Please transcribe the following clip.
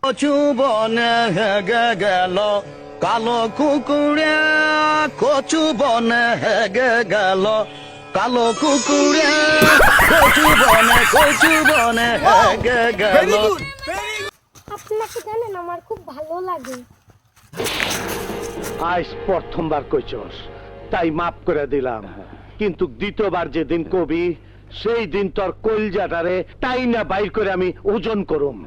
কচু বনে হেগে গেল কালো কুকুরে, কচু বনে হেগে গেল কালো কুকুরে, কচু বনে হেগে গেল। আপনাকে জানেন আমার খুব ভালো লাগে। আজ প্রথমবার কইছস তাই মাফ করে দিলাম, কিন্তু দ্বিতীয়বার যেদিন কবি সেই দিন তোর কলজাটারে তাই না বাইর করে আমি ওজন করুম।